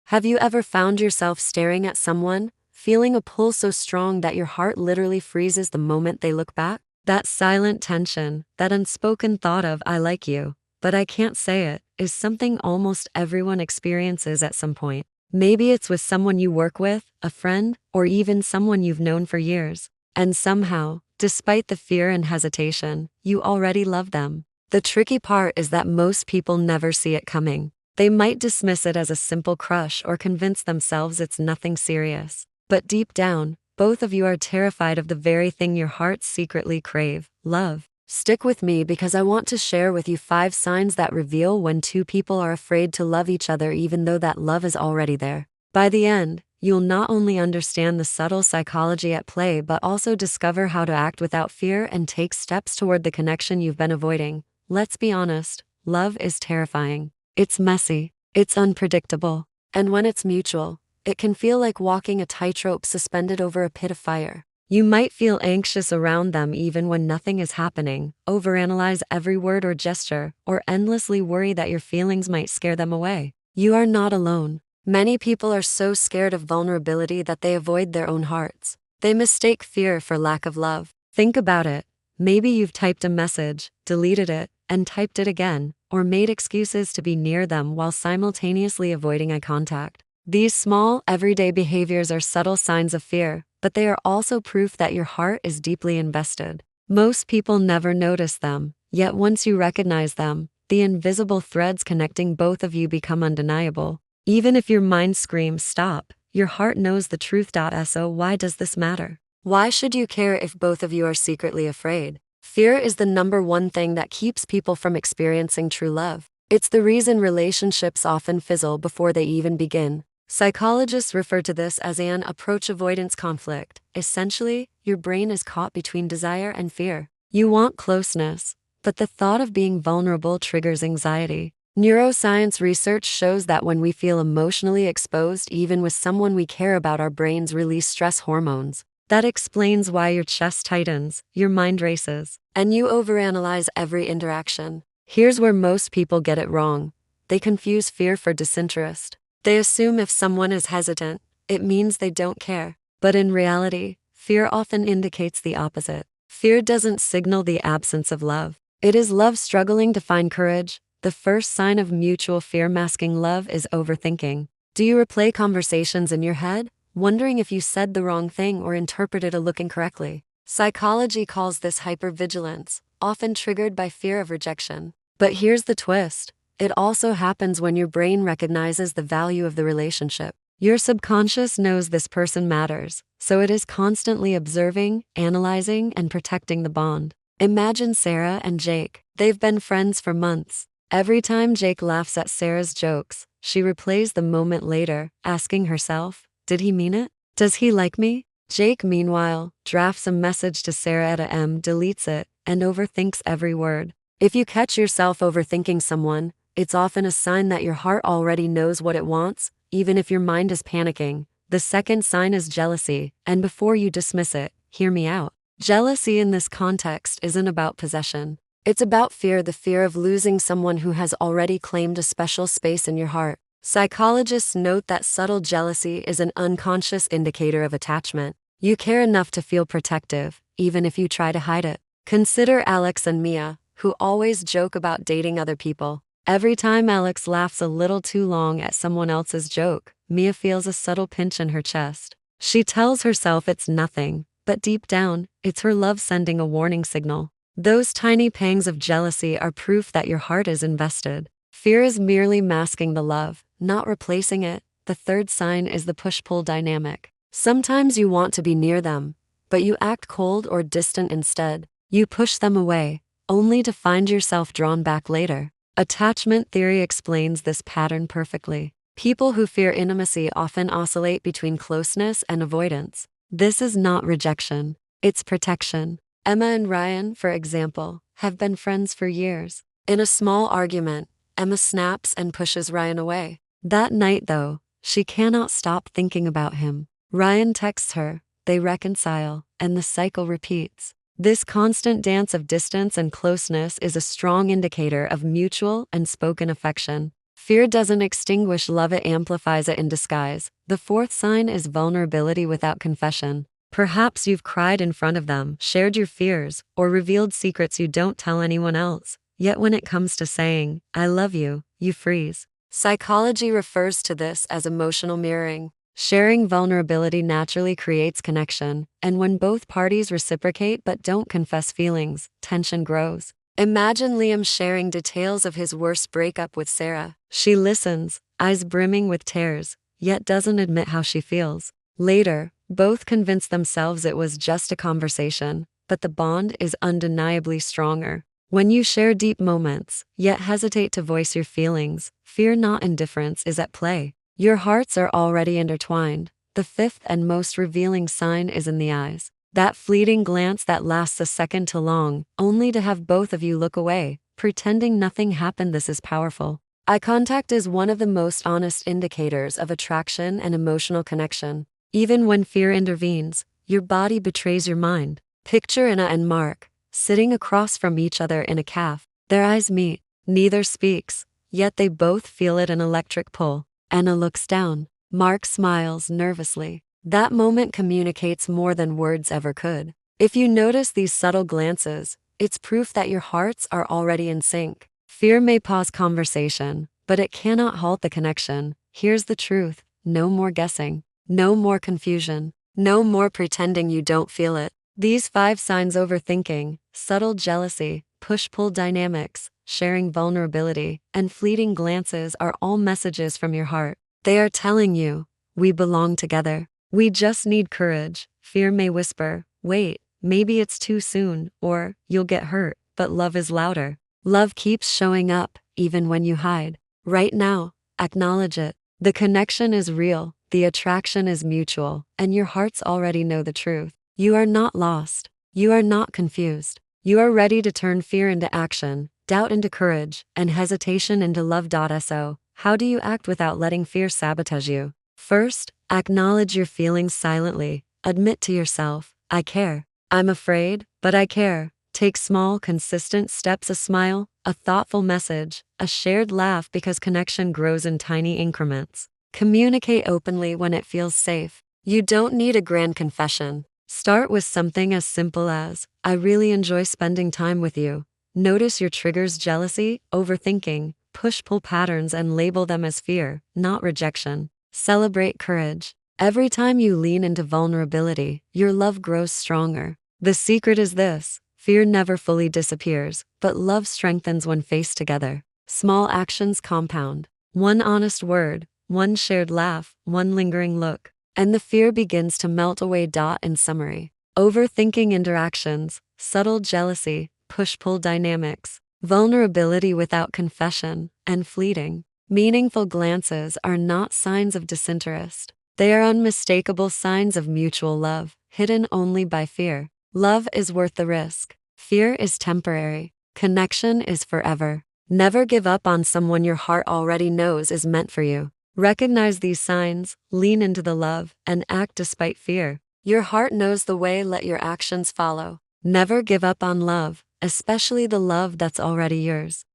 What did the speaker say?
Have you ever found yourself staring at someone, feeling a pull so strong that your heart literally freezes the moment they look back? That silent tension, that unspoken thought of, I like you, but I can't say it, is something almost everyone experiences at some point. Maybe it's with someone you work with, a friend, or even someone you've known for years. And somehow, despite the fear and hesitation, you already love them. The tricky part is that most people never see it coming. They might dismiss it as a simple crush or convince themselves it's nothing serious. But deep down, both of you are terrified of the very thing your hearts secretly crave: love. Stick with me because I want to share with you 5 signs that reveal when two people are afraid to love each other even though that love is already there. By the end, you'll not only understand the subtle psychology at play but also discover how to act without fear and take steps toward the connection you've been avoiding. Let's be honest, love is terrifying. It's messy, it's unpredictable, and when it's mutual, it can feel like walking a tightrope suspended over a pit of fire. You might feel anxious around them even when nothing is happening, overanalyze every word or gesture, or endlessly worry that your feelings might scare them away. You are not alone. Many people are so scared of vulnerability that they avoid their own hearts. They mistake fear for lack of love. Think about it. Maybe you've typed a message, deleted it, and typed it again, or made excuses to be near them while simultaneously avoiding eye contact. These small, everyday behaviors are subtle signs of fear, but they are also proof that your heart is deeply invested. Most people never notice them, yet once you recognize them, the invisible threads connecting both of you become undeniable. Even if your mind screams stop, your heart knows the truth. So why does this matter? Why should you care if both of you are secretly afraid? Fear is the number one thing that keeps people from experiencing true love. It's the reason relationships often fizzle before they even begin. Psychologists refer to this as an approach-avoidance conflict. Essentially, your brain is caught between desire and fear. You want closeness, but the thought of being vulnerable triggers anxiety. Neuroscience research shows that when we feel emotionally exposed, even with someone we care about, our brains release stress hormones. That explains why your chest tightens, your mind races, and you overanalyze every interaction. Here's where most people get it wrong. They confuse fear for disinterest. They assume if someone is hesitant, it means they don't care. But in reality, fear often indicates the opposite. Fear doesn't signal the absence of love. It is love struggling to find courage. The first sign of mutual fear masking love is overthinking. Do you replay conversations in your head, wondering if you said the wrong thing or interpreted a look incorrectly? Psychology calls this hypervigilance, often triggered by fear of rejection. But here's the twist. It also happens when your brain recognizes the value of the relationship. Your subconscious knows this person matters, so it is constantly observing, analyzing, and protecting the bond. Imagine Sarah and Jake. They've been friends for months. Every time Jake laughs at Sarah's jokes, she replays the moment later, asking herself, did he mean it? Does he like me? Jake, meanwhile, drafts a message to Sarah at a m, deletes it, and overthinks every word. If you catch yourself overthinking someone, it's often a sign that your heart already knows what it wants, even if your mind is panicking. The second sign is jealousy, and before you dismiss it, hear me out. Jealousy in this context isn't about possession. It's about fear, the fear of losing someone who has already claimed a special space in your heart. Psychologists note that subtle jealousy is an unconscious indicator of attachment. You care enough to feel protective, even if you try to hide it. Consider Alex and Mia, who always joke about dating other people. Every time Alex laughs a little too long at someone else's joke, Mia feels a subtle pinch in her chest. She tells herself it's nothing, but deep down, it's her love sending a warning signal. Those tiny pangs of jealousy are proof that your heart is invested. Fear is merely masking the love, not replacing it. The third sign is the push-pull dynamic. Sometimes you want to be near them, but you act cold or distant instead. You push them away, only to find yourself drawn back later. Attachment theory explains this pattern perfectly. People who fear intimacy often oscillate between closeness and avoidance. This is not rejection, it's protection. Emma and Ryan, for example, have been friends for years. In a small argument, Emma snaps and pushes Ryan away. That night, though, she cannot stop thinking about him. Ryan texts her, they reconcile, and the cycle repeats. This constant dance of distance and closeness is a strong indicator of mutual and spoken affection. Fear doesn't extinguish love, it amplifies it in disguise. The fourth sign is vulnerability without confession. Perhaps you've cried in front of them, shared your fears, or revealed secrets you don't tell anyone else. Yet when it comes to saying, I love you, you freeze. Psychology refers to this as emotional mirroring. Sharing vulnerability naturally creates connection, and when both parties reciprocate but don't confess feelings, tension grows. Imagine Liam sharing details of his worst breakup with Sarah. She listens, eyes brimming with tears, yet doesn't admit how she feels. Later, both convince themselves it was just a conversation, but the bond is undeniably stronger. When you share deep moments, yet hesitate to voice your feelings, fear not indifference is at play. Your hearts are already intertwined. The fifth and most revealing sign is in the eyes. That fleeting glance that lasts a second too long, only to have both of you look away, pretending nothing happened. This is powerful. Eye contact is one of the most honest indicators of attraction and emotional connection. Even when fear intervenes, your body betrays your mind. Picture Anna and Mark, sitting across from each other in a cafe. Their eyes meet. Neither speaks, yet they both feel it, an electric pull. Anna looks down. Mark smiles nervously. That moment communicates more than words ever could. If you notice these subtle glances, it's proof that your hearts are already in sync. Fear may pause conversation, but it cannot halt the connection. Here's the truth: no more guessing, no more confusion, no more pretending you don't feel it. These 5 signs: overthinking, subtle jealousy, push-pull dynamics, sharing vulnerability, and fleeting glances are all messages from your heart. They are telling you, we belong together. We just need courage. Fear may whisper, wait, maybe it's too soon, or you'll get hurt, but love is louder. Love keeps showing up, even when you hide. Right now, acknowledge it. The connection is real, the attraction is mutual, and your hearts already know the truth. You are not lost. You are not confused. You are ready to turn fear into action, doubt into courage, and hesitation into love. So, how do you act without letting fear sabotage you? First, acknowledge your feelings silently. Admit to yourself, I care. I'm afraid, but I care. Take small, consistent steps: a smile, a thoughtful message, a shared laugh, because connection grows in tiny increments. Communicate openly when it feels safe. You don't need a grand confession. Start with something as simple as, I really enjoy spending time with you. Notice your triggers: jealousy, overthinking, push-pull patterns, and label them as fear, not rejection. Celebrate courage. Every time you lean into vulnerability, your love grows stronger. The secret is this: fear never fully disappears, but love strengthens when faced together. Small actions compound. One honest word, one shared laugh, one lingering look, and the fear begins to melt away. In summary, overthinking interactions, subtle jealousy, push-pull dynamics, vulnerability without confession, and fleeting, meaningful glances are not signs of disinterest. They are unmistakable signs of mutual love, hidden only by fear. Love is worth the risk. Fear is temporary. Connection is forever. Never give up on someone your heart already knows is meant for you. Recognize these signs, lean into the love, and act despite fear. Your heart knows the way, let your actions follow. Never give up on love, especially the love that's already yours.